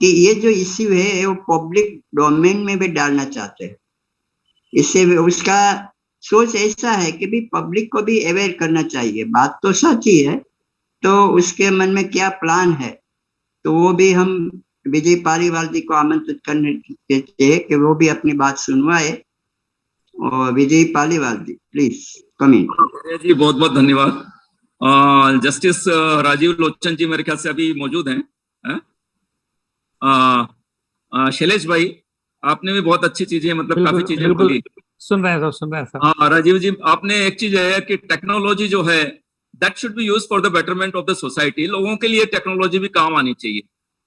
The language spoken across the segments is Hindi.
कि ये जो इश्यू है वो पब्लिक डोमेन में भी डालना चाहते हैं। इससे उसका सोच ऐसा है कि भी पब्लिक को भी अवेयर करना चाहिए। बात तो सच ही है, तो उसके मन में क्या प्लान है, तो वो भी हम विजय पालीवाल जी को आमंत्रित करने देते हैं कि वो भी अपनी बात सुनवाए। और विजय पालीवाल जी प्लीज कमेंट। जी बहुत बहुत धन्यवाद। जस्टिस राजीव लोचन जी मेरे ख्याल से अभी मौजूद हैं। शैलेश भाई, आपने भी बहुत अच्छी चीजें, मतलब काफी चीजें बोली। सुन रहे हैं सर। हाँ राजीव जी, आपने एक चीज है कि टेक्नोलॉजी जो है that should be use for the betterment of the society. लोगों के लिए टेक्नोलॉजी भी काम आनी चाहिए।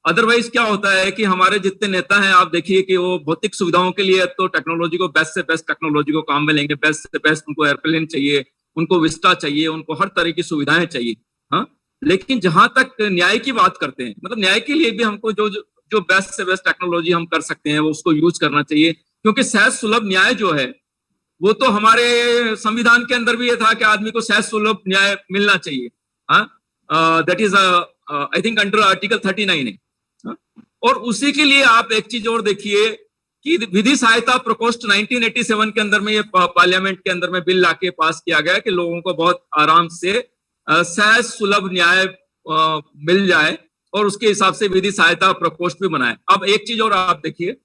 अदरवाइज क्या होता है कि हमारे जितने नेता हैं, आप देखिए कि वो भौतिक सुविधाओं के लिए तो टेक्नोलॉजी को, बेस्ट से बेस्ट टेक्नोलॉजी को काम में लेंगे, बेस्ट से बेस्ट उनको एयरप्लेन चाहिए, उनको विस्टा चाहिए, उनको हर तरह की सुविधाएं चाहिए। हाँ, लेकिन जहां तक न्याय की बात करते हैं, मतलब न्याय के लिए भी हमको जो बेस्ट से बेस्ट टेक्नोलॉजी हम कर सकते हैं वो उसको यूज करना चाहिए। क्योंकि सहज सुलभ न्याय जो है वो तो हमारे संविधान के अंदर भी ये था कि आदमी को सहज सुलभ न्याय मिलना चाहिए। That is I think under article 39 है। और उसी के लिए आप एक चीज और देखिए कि विधि सहायता प्रकोष्ठ 1987 के अंदर में, ये पार्लियामेंट के अंदर में बिल लाके पास किया गया कि लोगों को बहुत आराम से सहज सुलभ न्याय मिल जाए, और उसके हिसाब से विधि सहायता प्रकोष्ठ भी बनाए। अब एक चीज और आप देखिए,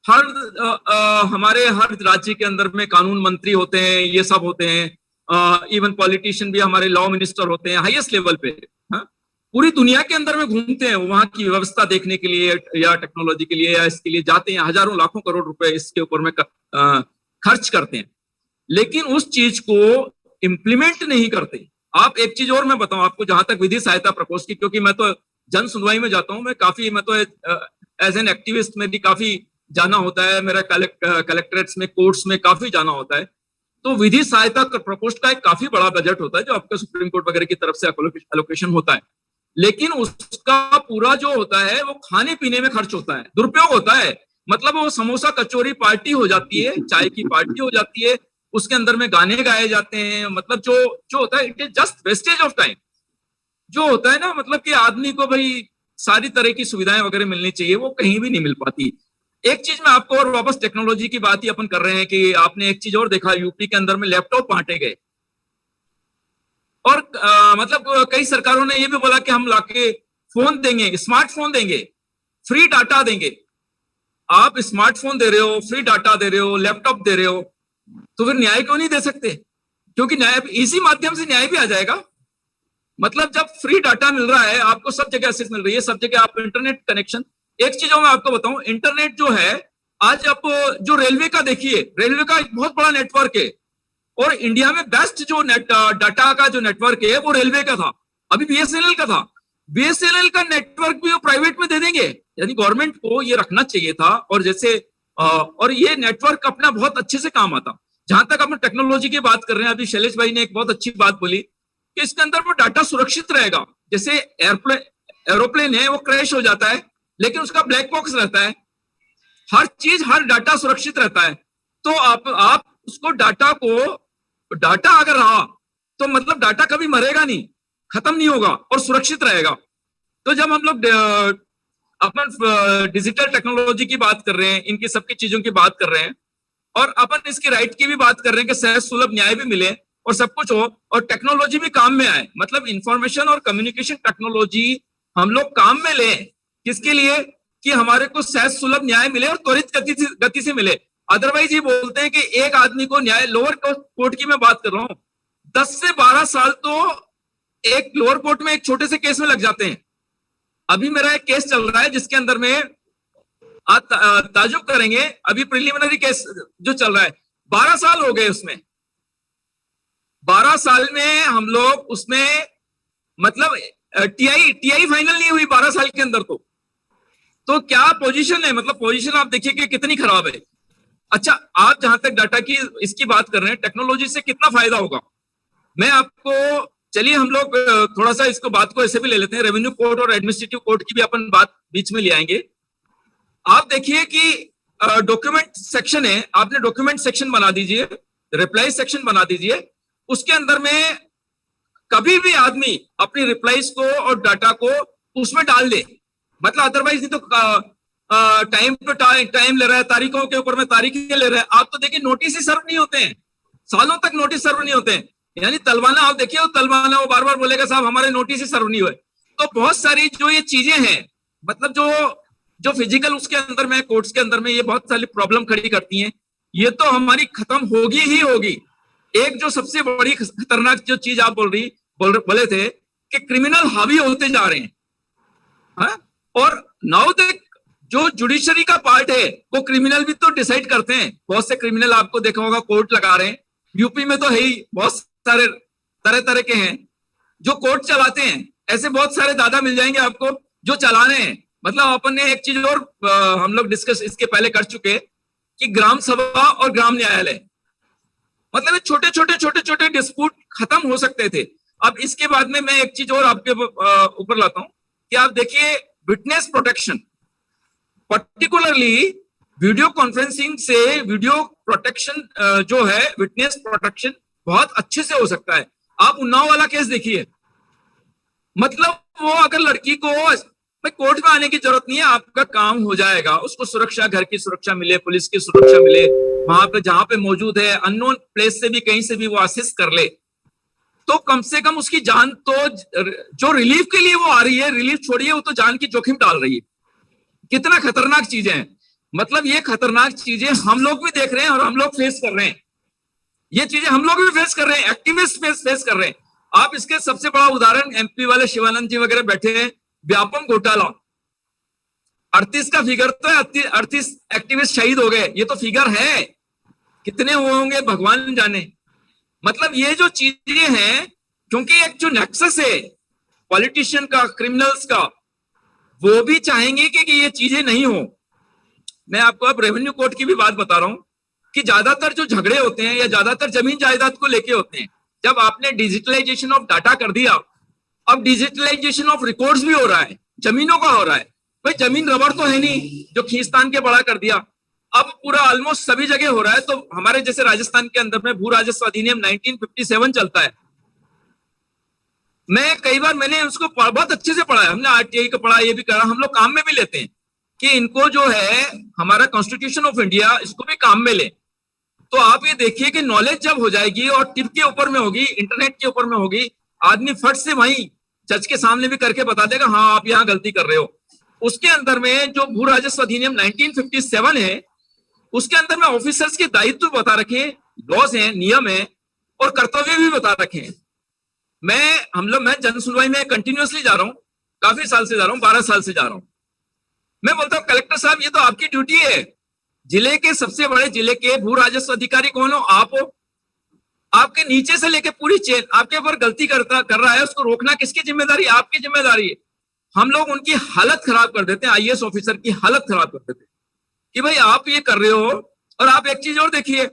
हमारे हर राज्य के अंदर में कानून मंत्री होते हैं, ये सब होते हैं, इवन पॉलिटिशियन भी हमारे लॉ मिनिस्टर होते हैं हाईएस्ट लेवल पे। हाँ? पूरी दुनिया के अंदर में घूमते हैं, वहां की व्यवस्था देखने के लिए या टेक्नोलॉजी के लिए या इसके लिए जाते हैं, हजारों लाखों करोड़ रुपए इसके ऊपर में खर्च करते हैं, लेकिन उस चीज को इंप्लीमेंट नहीं करते। आप एक चीज और मैं बताऊं आपको, जहां तक विधि सहायता प्रकोष्ठ की, क्योंकि मैं तो जन सुनवाई में जाता हूं, मैं तो एज एन एक्टिविस्ट में भी काफी जाना होता है, मेरा कलेक्टरेट्स में, कोर्ट्स में काफी जाना होता है। तो विधि सहायता प्रकोष्ठ का एक काफी बड़ा बजट होता है जो आपका सुप्रीम कोर्ट वगैरह की तरफ से एलोकेशन होता है, लेकिन उसका पूरा जो होता है वो खाने पीने में खर्च होता है, दुरुपयोग होता है। मतलब वो समोसा कचौरी पार्टी हो जाती है, चाय की पार्टी हो जाती है, उसके अंदर में गाने गाए जाते हैं, मतलब जो होता है it is just wastage of time. जो होता है ना, मतलब कि आदमी को भाई सारी तरह की सुविधाएं वगैरह मिलनी चाहिए, वो कहीं भी नहीं मिल पाती। एक चीज मैं आपको, और वापस टेक्नोलॉजी की बात ही अपन कर रहे हैं, कि आपने एक चीज और देखा, यूपी के अंदर में लैपटॉप बांटे गए, और मतलब कई सरकारों ने ये भी बोला कि हम लाके फोन देंगे, स्मार्टफोन देंगे, फ्री डाटा देंगे। आप स्मार्टफोन दे रहे हो, फ्री डाटा दे रहे हो, लैपटॉप दे रहे हो, तो फिर न्याय क्यों नहीं दे सकते? क्योंकि न्याय इसी माध्यम से न्याय भी आ जाएगा। मतलब जब फ्री डाटा मिल रहा है, आपको सब जगह एक्सेस मिल रही है, सब जगह आप इंटरनेट कनेक्शन। एक चीज मैं आपको बताऊं, इंटरनेट जो है आज आप जो रेलवे का देखिए, रेलवे का एक बहुत बड़ा नेटवर्क है, और इंडिया में बेस्ट जो डाटा का जो नेटवर्क है वो रेलवे का था, अभी बीएसएनएल का था। बीएसएनएल का नेटवर्क भी वो प्राइवेट में दे देंगे, यानी गवर्नमेंट को ये रखना चाहिए था। और जैसे और ये नेटवर्क अपना बहुत अच्छे से काम आता। जहां तक हम टेक्नोलॉजी की बात कर रहे हैं, अभी शैलेश भाई ने एक बहुत अच्छी बात बोली कि इसके अंदर वो डाटा सुरक्षित रहेगा। जैसे एरोप्लेन है, वो क्रैश हो जाता है, लेकिन उसका ब्लैक बॉक्स रहता है, हर चीज, हर डाटा सुरक्षित रहता है। तो आप उसको डाटा अगर रहा तो मतलब डाटा कभी मरेगा नहीं, खत्म नहीं होगा और सुरक्षित रहेगा। तो जब हम लोग अपन डिजिटल टेक्नोलॉजी की बात कर रहे हैं, इनकी सबकी चीजों की बात कर रहे हैं, और अपन इसकी राइट की भी बात कर रहे हैं कि सहज सुलभ न्याय भी मिले और सब कुछ हो, और टेक्नोलॉजी भी काम में आए। मतलब इंफॉर्मेशन और कम्युनिकेशन टेक्नोलॉजी हम लोग काम में लें, किसके लिए? कि हमारे को सहज सुलभ न्याय मिले और त्वरित गति से मिले। अदरवाइज ये बोलते हैं कि एक आदमी को न्याय, लोअर कोर्ट की मैं बात कर रहा हूं, 10 से 12 साल तो एक लोअर कोर्ट में एक छोटे से केस में लग जाते हैं। अभी मेरा एक केस चल रहा है जिसके अंदर में आप ताजुब करेंगे, अभी प्रिलिमिनरी केस जो चल रहा है, 12 साल हो गए उसमें। 12 साल में हम लोग उसमें, मतलब टीआई फाइनल नहीं हुई 12 साल के अंदर। तो क्या पोजीशन है? मतलब पोजीशन आप देखिए कि कितनी खराब है। अच्छा, आप जहां तक डाटा की इसकी बात कर रहे हैं, टेक्नोलॉजी से कितना फायदा होगा, मैं आपको, चलिए हम लोग थोड़ा सा इसको बात को ऐसे भी ले लेते हैं, रेवेन्यू कोर्ट और एडमिनिस्ट्रेटिव कोर्ट की भी अपन बात बीच में ले आएंगे। आप देखिए कि डॉक्यूमेंट सेक्शन है, आपने डॉक्यूमेंट सेक्शन बना दीजिए, रिप्लाई सेक्शन बना दीजिए, उसके अंदर में कभी भी आदमी अपनी रिप्लाईज को और डाटा को उसमें डाल दे। मतलब अदरवाइज नहीं तो टाइम पे टाइम ले रहा है, तारीखों के ऊपर में तारीखें ले रहा है। आप तो देखिए नोटिस ही सर्व नहीं होते हैं, सालों तक नोटिस सर्व नहीं होते हैं। यानी तलवाना आप देखिए, वो तलवाना वो बार बार बोलेगा साहब हमारे नोटिस ही सर्व नहीं हुए। तो बहुत सारी जो ये चीजें हैं, मतलब जो फिजिकल उसके अंदर में, कोर्ट्स के अंदर में, ये बहुत सारी प्रॉब्लम खड़ी करती हैं। ये तो हमारी खत्म होगी ही होगी। एक जो सबसे बड़ी खतरनाक जो चीज आप बोले थे कि क्रिमिनल हावी होते जा रहे हैं, हाँ? और नाउ तक जो जुडिशरी का पार्ट है वो क्रिमिनल भी तो डिसाइड करते हैं। बहुत से क्रिमिनल आपको देखा होगा कोर्ट लगा रहे हैं, यूपी में तो है ही, बहुत सारे तरह तरह के हैं जो कोर्ट चलाते हैं। ऐसे बहुत सारे दादा मिल जाएंगे आपको जो चला रहे हैं। मतलब अपन ने एक चीज और हम लोग डिस्कस इसके पहले कर चुके कि ग्राम सभा और ग्राम न्यायालय, मतलब छोटे छोटे डिस्प्यूट खत्म हो सकते थे। अब इसके बाद में मैं एक चीज और आपके ऊपर लाता हूं कि आप देखिए witness protection, particularly video conferencing से वीडियो प्रोटेक्शन जो है, विटनेस प्रोटेक्शन बहुत अच्छे से हो सकता है। आप उन्नाव वाला केस देखिए, मतलब वो अगर लड़की को कोर्ट में आने की जरूरत नहीं है, आपका काम हो जाएगा। उसको सुरक्षा, घर की सुरक्षा मिले, पुलिस की सुरक्षा मिले, वहां पे जहां पे मौजूद है, अननोन प्लेस से भी कहीं से भी वो असिस्ट कर ले, तो कम से कम उसकी जान तो, जो रिलीफ के लिए वो आ रही है, रिलीफ छोड़िए, वो तो जान की जोखिम डाल रही है। कितना खतरनाक चीजें हैं। मतलब ये खतरनाक चीजें हम लोग भी देख रहे हैं और हम लोग फेस कर रहे हैं। ये चीजें हम लोग भी फेस कर रहे हैं, एक्टिविस्ट फेस कर रहे हैं। आप इसके सबसे बड़ा उदाहरण एमपी वाले शिवानंद जी वगैरह बैठे हैं, व्यापम घोटाला, 38 का फिगर तो है, 38 एक्टिविस्ट शहीद हो गए, ये तो फिगर है, कितने हुए होंगे भगवान जाने। मतलब ये जो चीजें हैं, क्योंकि एक जो नेक्सस है पॉलिटिशियन का, क्रिमिनल्स का, वो भी चाहेंगे कि ये चीजें नहीं हो। मैं आपको अब रेवेन्यू कोर्ट की भी बात बता रहा हूं कि ज्यादातर जो झगड़े होते हैं या ज्यादातर जमीन जायदाद को लेके होते हैं, जब आपने डिजिटलाइजेशन ऑफ डाटा कर दिया, अब डिजिटलाइजेशन ऑफ रिकॉर्ड्स भी हो रहा है, जमीनों का हो रहा है। भाई जमीन रबर तो है नहीं जो खींचतान के बड़ा कर दिया, अब पूरा ऑलमोस्ट सभी जगह हो रहा है। तो हमारे जैसे राजस्थान के अंदर में भू राजस्व अधिनियम 1957 चलता है। मैं कई बार मैंने उसको बहुत अच्छे से पढ़ा है, हमने आरटीआई का पढ़ा, ये भी करा, हम लोग काम में भी लेते हैं कि इनको जो है हमारा कॉन्स्टिट्यूशन ऑफ इंडिया, इसको भी काम में ले। तो आप ये देखिए कि नॉलेज जब हो जाएगी और टिप के ऊपर में होगी, इंटरनेट के ऊपर में होगी, आदमी फट से वहीं जज के सामने भी करके बता देगा हाँ आप यहाँ गलती कर रहे हो। उसके अंदर में जो भू राजस्व अधिनियम 1957 है, उसके अंदर में ऑफिसर्स के दायित्व बता रखे, लॉज हैं, नियम है और कर्तव्य भी बता रखे हैं। मैं जन सुनवाई में कंटिन्यूअसली जा रहा हूँ, काफी साल से जा रहा हूँ, 12 साल से जा रहा हूँ। मैं बोलता हूँ कलेक्टर साहब ये तो आपकी ड्यूटी है, जिले के सबसे बड़े जिले के भू राजस्व अधिकारी कौन हो? आप हो। आपके नीचे से लेके पूरी चेन आपके ऊपर गलती कर रहा है, उसको रोकना किसकी जिम्मेदारी? आपकी जिम्मेदारी है। हम लोग उनकी हालत खराब कर देते हैं, आईएएस ऑफिसर की हालत खराब कर देते हैं कि भाई आप ये कर रहे हो। और आप एक चीज और देखिए,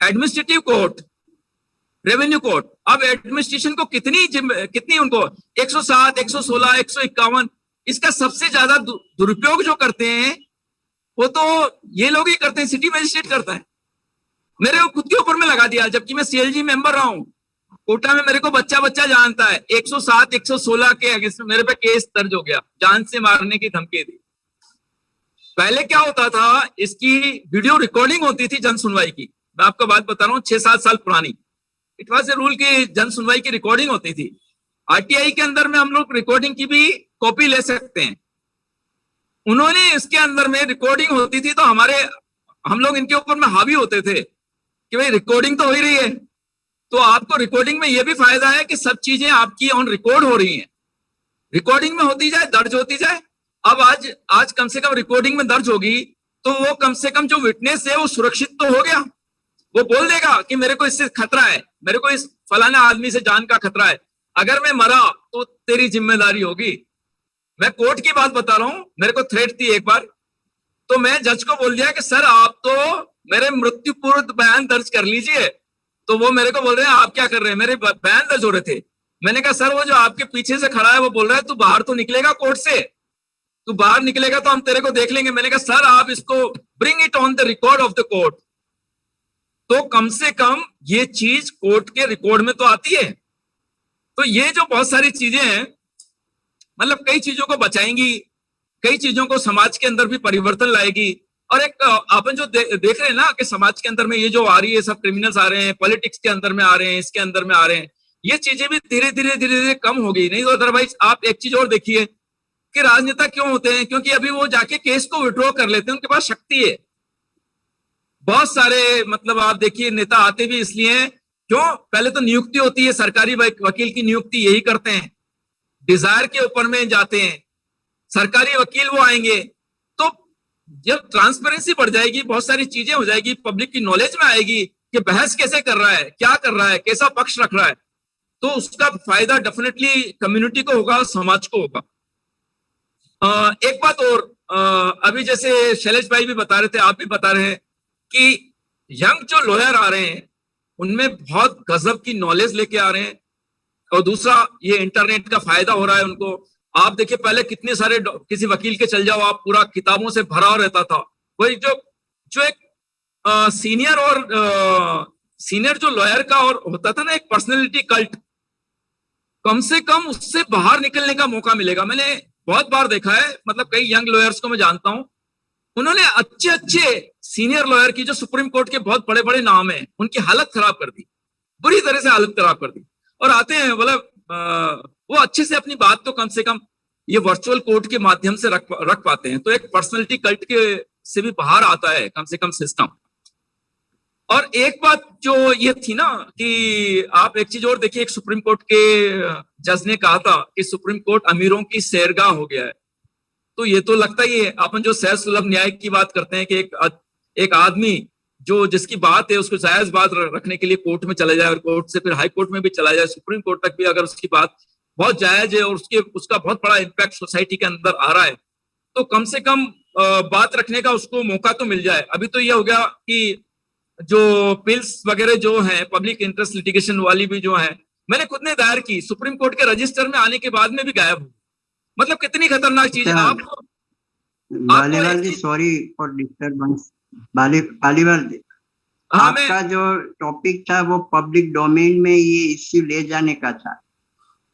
एडमिनिस्ट्रेटिव कोर्ट, रेवेन्यू कोर्ट, अब एडमिनिस्ट्रेशन को कितनी उनको 107, 116, 151, इसका सबसे ज्यादा दुरुपयोग जो करते हैं वो तो ये लोग ही करते हैं, सिटी मजिस्ट्रेट करता है। मेरे को खुद के ऊपर में लगा दिया, जबकि मैं सीएलजी मेंबर रहा हूं कोटा में, मेरे को बच्चा जानता है, 107, 116 के अगेंस्ट मेरे पे केस दर्ज हो गया, जान से मारने की धमकी दी। पहले क्या होता था, इसकी वीडियो रिकॉर्डिंग होती थी जन सुनवाई की, मैं आपको बात बता रहा हूँ 6-7 साल पुरानी। इट वॉज ए रूल की जन सुनवाई की रिकॉर्डिंग होती थी। आरटीआई के अंदर में हम लोग रिकॉर्डिंग की भी कॉपी ले सकते हैं। उन्होंने इसके अंदर में रिकॉर्डिंग होती थी तो हम लोग इनके ऊपर में हावी होते थे कि भाई रिकॉर्डिंग तो हो ही रही है, तो आपको रिकॉर्डिंग में यह भी फायदा है कि सब चीजें आपकी ऑन रिकॉर्ड हो रही हैं, रिकॉर्डिंग में होती जाए, दर्ज होती जाए। अब आज कम से कम रिकॉर्डिंग में दर्ज होगी तो वो कम से कम जो विटनेस है वो सुरक्षित तो हो गया, वो बोल देगा कि मेरे को इससे खतरा है, मेरे को इस फलाना आदमी से जान का खतरा है, अगर मैं मरा तो तेरी जिम्मेदारी होगी। मैं कोर्ट की बात बता रहा हूं, मेरे को थ्रेट थी एक बार, तो मैं जज को बोल दिया कि सर आप तो मेरे मृत्यु पूर्व बयान दर्ज कर लीजिए। तो वो मेरे को बोल रहे हैं आप क्या कर रहे हैं, मेरे बयान दर्ज हो रहे थे। मैंने कहा सर वो जो आपके पीछे से खड़ा है वो बोल रहा है तू बाहर तो निकलेगा कोर्ट से, तू बाहर निकलेगा तो हम तेरे को देख लेंगे। मैंने कहा सर आप इसको bring it on the record of the court. तो कम से कम ये चीज कोर्ट के रिकॉर्ड में तो आती है। तो ये जो बहुत सारी चीजें हैं, मतलब कई चीजों को बचाएंगी, कई चीजों को समाज के अंदर भी परिवर्तन लाएगी। और एक अपन जो देख रहे हैं ना कि समाज के अंदर में ये जो आ रही है, सब क्रिमिनल्स आ रहे हैं, पॉलिटिक्स के अंदर में आ रहे हैं, इसके अंदर में आ रहे हैं, ये चीजें भी धीरे धीरे कम होगी। नहीं तो अदरवाइज आप एक चीज और देखिए कि राजनेता क्यों होते हैं, क्योंकि अभी वो जाके केस को विड्रॉ कर लेते हैं, उनके पास शक्ति है। बहुत सारे मतलब आप देखिए नेता आते भी इसलिए हैं, क्यों, पहले तो नियुक्ति होती है, सरकारी वकील की नियुक्ति यही करते हैं, डिजायर के ऊपर में जाते हैं, सरकारी वकील वो आएंगे। तो जब ट्रांसपेरेंसी बढ़ जाएगी, बहुत सारी चीजें हो जाएगी, पब्लिक की नॉलेज में आएगी कि बहस कैसे कर रहा है, क्या कर रहा है, कैसा पक्ष रख रहा है, तो उसका फायदा डेफिनेटली कम्युनिटी को होगा, समाज को होगा। एक बात और, अभी जैसे शैलेश भाई भी बता रहे थे, आप भी बता रहे हैं कि यंग जो लॉयर आ रहे हैं उनमें बहुत गजब की नॉलेज लेके आ रहे हैं। और दूसरा, ये इंटरनेट का फायदा हो रहा है उनको। आप देखिए पहले कितने सारे किसी वकील के चल जाओ आप, पूरा किताबों से भरा रहता था। वही जो एक सीनियर और सीनियर जो लॉयर का और होता था ना, एक पर्सनैलिटी कल्ट, कम से कम उससे बाहर निकलने का मौका मिलेगा। मैंने बहुत बार देखा है, मतलब कई यंग लॉयर्स को मैं जानता हूं, उन्होंने अच्छे सीनियर लॉयर की जो सुप्रीम कोर्ट के बहुत बड़े बड़े नाम हैं, उनकी हालत खराब कर दी, बुरी तरह से हालत खराब कर दी। और आते हैं मतलब वो अच्छे से अपनी बात तो कम से कम ये वर्चुअल कोर्ट के माध्यम से रख पाते हैं। तो एक पर्सनैलिटी कल्ट के से भी बाहर आता है कम से कम सिस्टम। और एक बात जो ये थी ना कि आप एक चीज और देखिए, एक सुप्रीम कोर्ट के जज ने कहा था कि सुप्रीम कोर्ट अमीरों की सैरगाह हो गया है। तो ये तो लगता ही है, अपन जो सहज सुलभ न्याय की बात करते हैं कि एक आदमी जो जिसकी बात है उसको जायज बात रखने के लिए कोर्ट में चला जाए, और कोर्ट से फिर हाई कोर्ट में भी चला जाए, सुप्रीम कोर्ट तक भी अगर उसकी बात बहुत जायज है और उसका बहुत बड़ा इम्पैक्ट सोसाइटी के अंदर आ रहा है, तो कम से कम बात रखने का उसको मौका तो मिल जाए। अभी तो ये हो गया कि जो पिल्स वगैरह जो है, पब्लिक इंटरेस्ट लिटिगेशन वाली भी जो है, मैंने खुद ने दायर की, सुप्रीम कोर्ट के रजिस्टर में आने के बाद में भी गायब हो। मतलब कितनी खतरनाक चीज है। बालीवाल जी, सॉरी फॉर डिस्टर्बेंस। बालीवाल जी, आपका जो टॉपिक था वो पब्लिक डोमेन में ये इश्यू ले जाने का था,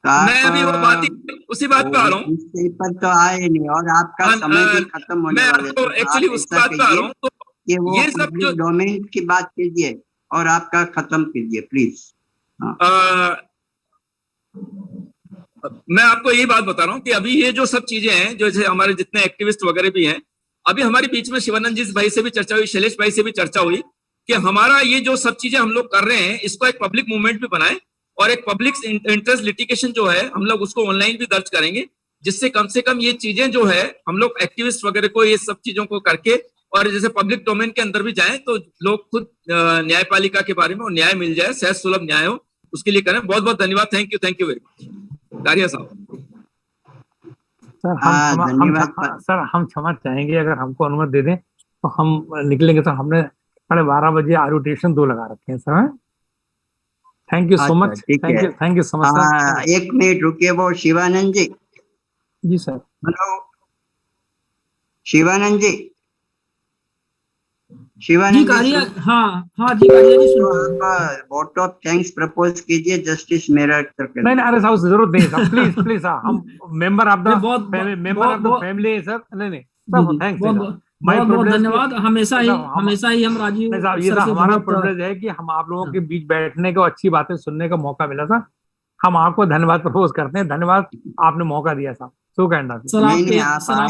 तो मैं अभी वो बात उसी बात पे आ रहा हूँ। इस पर तो आए नहीं और आपका समय भी खत्म होने वाला है, तो एक्चुअली उस बात पे आ रहा हूँ, तो ये वो पब्लिक डोमेन की बात कीजिए और आपका खत्म कीजिए प्लीज। मैं आपको यही बात बता रहा हूँ कि अभी ये जो सब चीजें हैं, जो जैसे हमारे जितने एक्टिविस्ट वगैरह भी हैं, अभी हमारे बीच में शिवानंद जी भाई से भी चर्चा हुई, शैलेश भाई से भी चर्चा हुई कि हमारा ये जो सब चीजें हम लोग कर रहे हैं, इसको एक पब्लिक मूवमेंट भी बनाए, और एक पब्लिक इंटरेस्ट लिटिगेशन जो है हम लोग उसको ऑनलाइन भी दर्ज करेंगे, जिससे कम से कम ये चीजें जो है हम लोग एक्टिविस्ट वगैरह को ये सब चीजों को करके, और जैसे पब्लिक डोमेन के अंदर भी जाएं तो लोग खुद न्यायपालिका के बारे में न्याय मिल जाए, सहज सुलभ न्याय हो, उसके लिए करें। बहुत बहुत धन्यवाद। थैंक यू वेरी मच दारिया साहब। सर हम क्षमा चाहेंगे, अगर हमको अनुमति दे दें तो हम निकलेंगे। तो हमने 12:30 बजे आर्बिट्रेशन 2 लगा रखे हैं sir. Thank you so much, thank you so much sir. एक मिनट रुकिए, वो शिवानंद जी सर। हेलो शिवानंद जी, जी कारिया, हाँ जी कारिया जी, सुन आप वोट ऑफ थैंक्स प्रपोज कीजिए जस्टिस मेरठ सर। नहीं अरे साहब जरूरत नहीं सर, प्लीज सर, हम member of the family sir. नहीं सब थैंक्स, बहुत धन्यवाद। हमेशा ही हम राजीव साहब, ये हमारा प्रिविलेज है कि हम आप लोगों के बीच बैठने को, अच्छी बातें सुनने का मौका मिला था। हम आपको धन्यवाद प्रपोज करते हैं। धन्यवाद, आपने मौका दिया साहब। सो काइंड ऑफ सर, आपके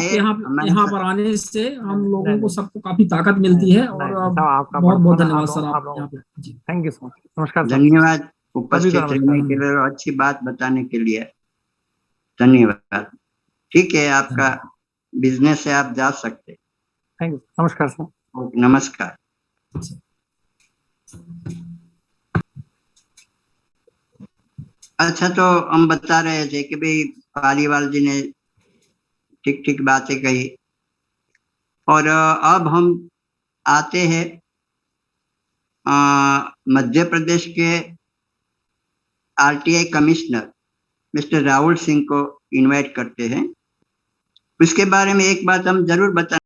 यहाँ पर आने से हम लोगों को सबको काफी ताकत मिलती है, और बहुत धन्यवाद सर आप। थैंक यू सो मच, नमस्कार। धन्यवाद उपस्थित रहने के लिए, अच्छी बात बताने के लिए धन्यवाद। ठीक है, आपका बिजनेस है, आप जा सकते। थैंक यू, नमस्कार सर। नमस्कार। अच्छा, तो हम बता रहे थे कि भाई पालीवाल जी ने ठीक बातें कही, और अब हम आते हैं मध्य प्रदेश के RTI commissioner mister Rahul Singh को इनवाइट करते हैं। उसके बारे में एक बात हम जरूर बता